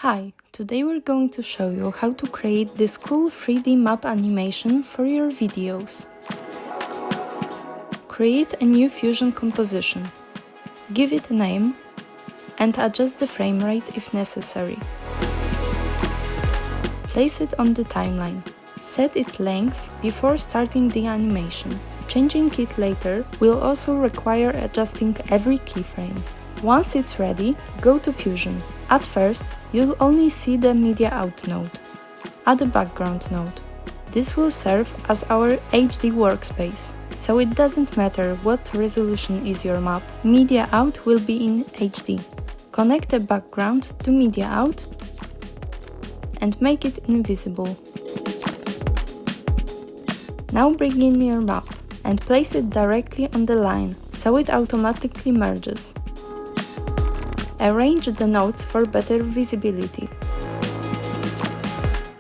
Hi, today we're going to show you how to create this cool 3D map animation for your videos. Create a new Fusion composition. Give it a name and adjust the frame rate if necessary. Place it on the timeline. Set its length before starting the animation. Changing it later will also require adjusting every keyframe. Once it's ready, go to Fusion. At first, you'll only see the Media Out node. Add a background node. This will serve as our HD workspace, so it doesn't matter what resolution is your map, Media Out will be in HD. Connect the background to Media Out and make it invisible. Now bring in your map and place it directly on the line, so it automatically merges. Arrange the nodes for better visibility.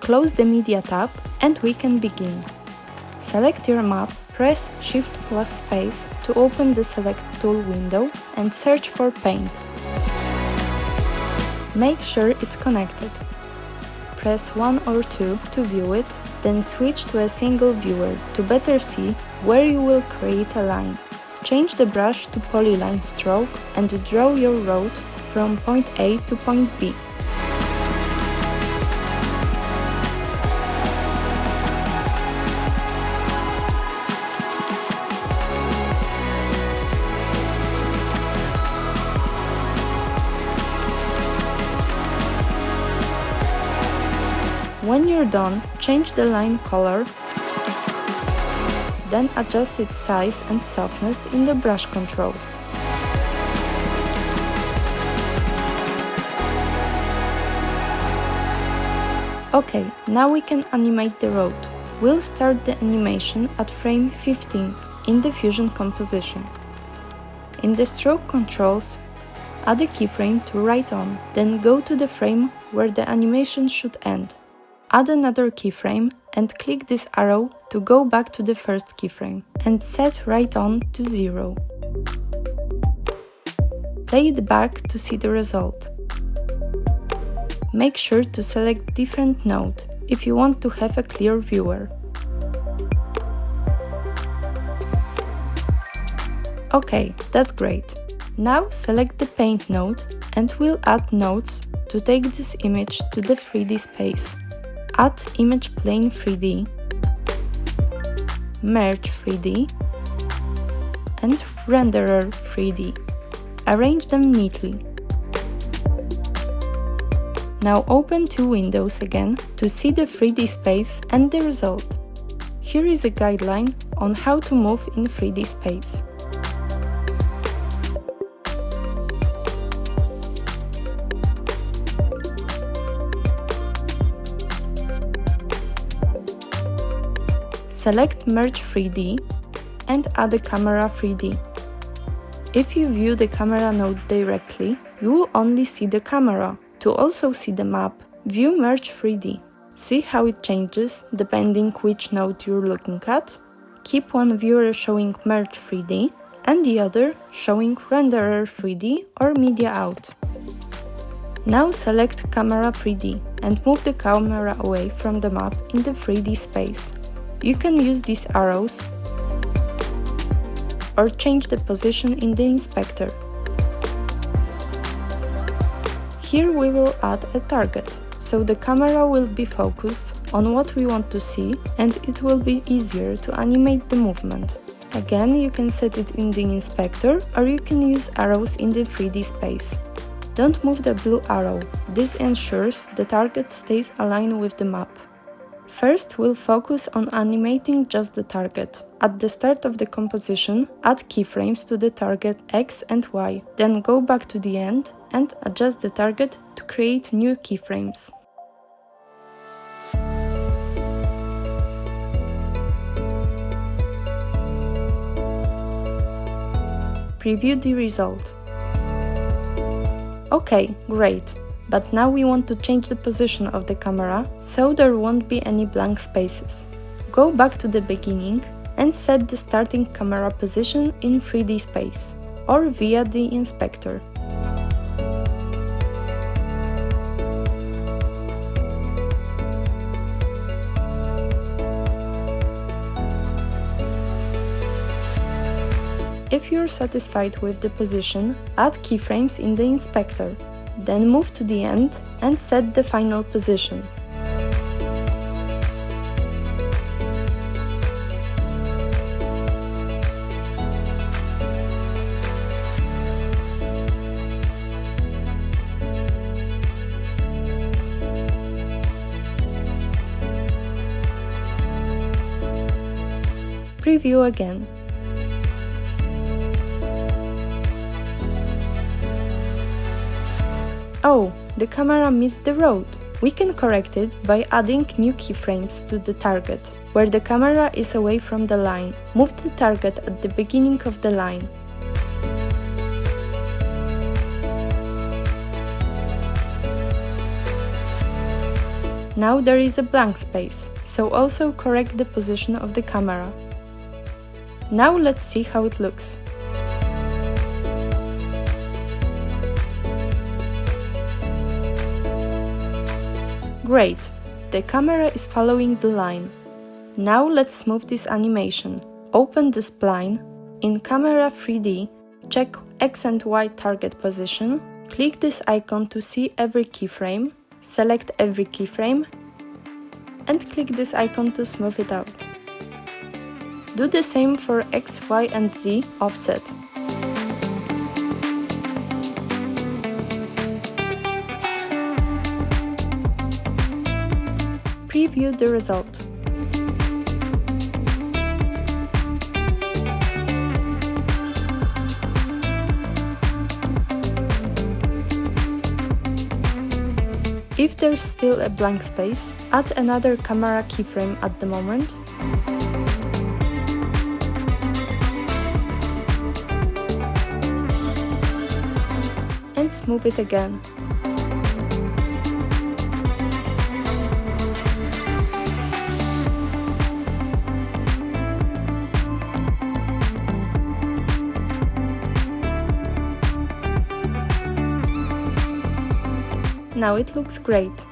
Close the Media tab and we can begin. Select your map, press Shift plus space to open the Select tool window and search for Paint. Make sure it's connected. Press 1 or 2 to view it, then switch to a single viewer to better see where you will create a line. Change the brush to Polyline Stroke and draw your road from point A to point B. When you're done, change the line color, then adjust its size and softness in the brush controls. Okay, now we can animate the road. We'll start the animation at frame 15 in the Fusion composition. In the stroke controls, add a keyframe to right on, then go to the frame where the animation should end. Add another keyframe and click this arrow to go back to the first keyframe and set right on to 0. Play it back to see the result. Make sure to select different node if you want to have a clear viewer. Okay, that's great. Now select the Paint node and we'll add nodes to take this image to the 3D space. Add Image Plane 3D, Merge 3D, and Renderer 3D. Arrange them neatly. Now open two windows again to see the 3D space and the result. Here is a guideline on how to move in 3D space. Select Merge 3D and add a Camera 3D. If you view the camera node directly, you will only see the camera. To also see the map, view Merge 3D. See how it changes depending which node you're looking at. Keep one viewer showing Merge 3D and the other showing Renderer 3D or Media Out. Now select Camera 3D and move the camera away from the map in the 3D space. You can use these arrows or change the position in the inspector. Here we will add a target, so the camera will be focused on what we want to see and it will be easier to animate the movement. Again, you can set it in the inspector or you can use arrows in the 3D space. Don't move the blue arrow, this ensures the target stays aligned with the map. First, we'll focus on animating just the target. At the start of the composition, add keyframes to the target X and Y, then go back to the end and adjust the target to create new keyframes. Preview the result. Okay, great. But now we want to change the position of the camera, so there won't be any blank spaces. Go back to the beginning and set the starting camera position in 3D space, or via the inspector. If you're satisfied with the position, add keyframes in the inspector. Then move to the end and set the final position. Preview again. Oh, the camera missed the road. We can correct it by adding new keyframes to the target, where the camera is away from the line. Move the target at the beginning of the line. Now there is a blank space, so also correct the position of the camera. Now let's see how it looks. Great! The camera is following the line. Now let's smooth this animation. Open the spline. In Camera 3D, check X and Y target position. Click this icon to see every keyframe. Select every keyframe and click this icon to smooth it out. Do the same for X, Y and Z offset. Preview the result. If there's still a blank space, add another camera keyframe at the moment. And smooth it again. Now it looks great.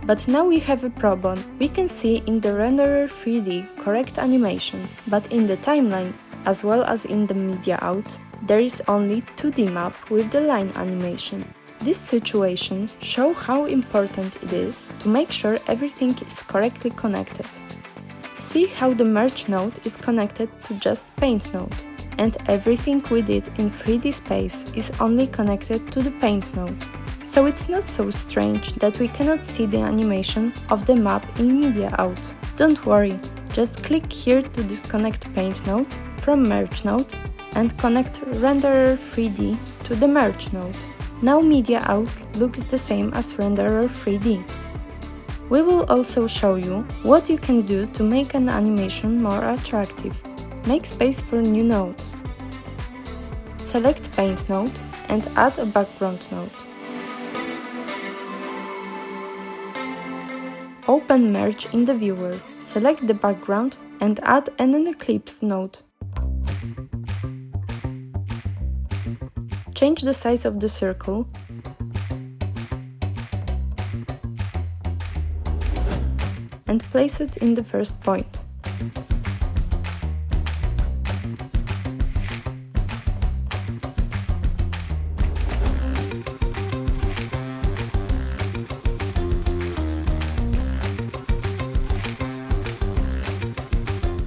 But now we have a problem. We can see in the renderer 3D correct animation, but in the timeline, as well as in the media out, there is only 2D map with the line animation. This situation shows how important it is to make sure everything is correctly connected. See how the merge node is connected to just paint node, and everything we did in 3D space is only connected to the paint node. So it's not so strange that we cannot see the animation of the map in media out. Don't worry, just click here to disconnect paint node from merge node and connect renderer 3D to the merge node. Now media out looks the same as renderer 3D. We will also show you what you can do to make an animation more attractive. Make space for new nodes. Select paint node and add a background node. Open Merge in the viewer, select the background and add an ellipse node. Change the size of the circle and place it in the first point.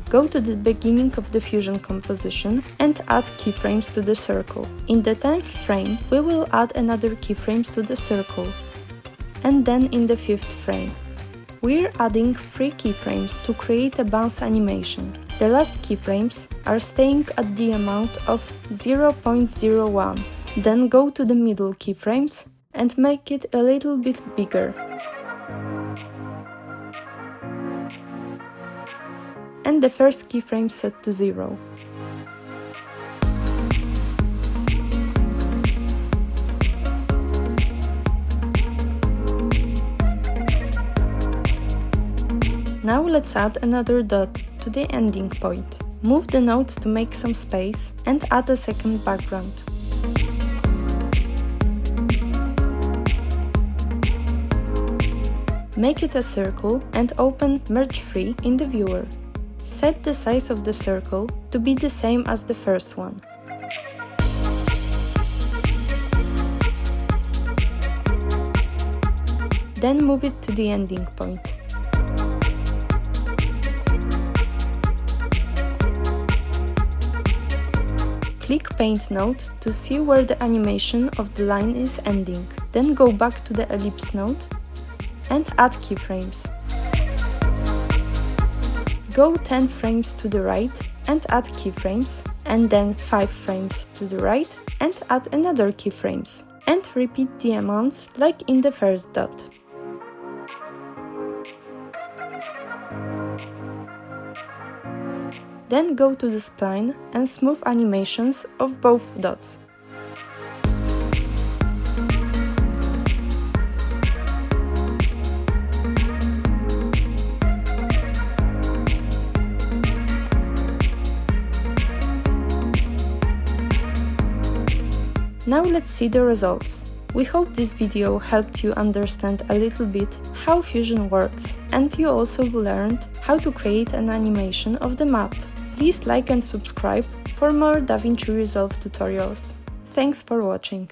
Go to the beginning of the fusion composition and add keyframes to the circle. In the 10th frame, we will add another keyframes to the circle, and then in the 5th frame. We're adding 3 keyframes to create a bounce animation. The last keyframes are staying at the amount of 0.01. Then go to the middle keyframes and make it a little bit bigger. And the first keyframe set to 0. Now let's add another dot to the ending point. Move the nodes to make some space and add a second background. Make it a circle and open Merge 3 in the viewer. Set the size of the circle to be the same as the first one. Then move it to the ending point. Click Paint node to see where the animation of the line is ending. Then go back to the ellipse node and add keyframes. Go 10 frames to the right and add keyframes, and then 5 frames to the right and add another keyframes. And repeat the amounts like in the first dot. Then go to the spline and smooth animations of both dots. Now let's see the results. We hope this video helped you understand a little bit how Fusion works, and you also learned how to create an animation of the map. Please like and subscribe for more DaVinci Resolve tutorials. Thanks for watching.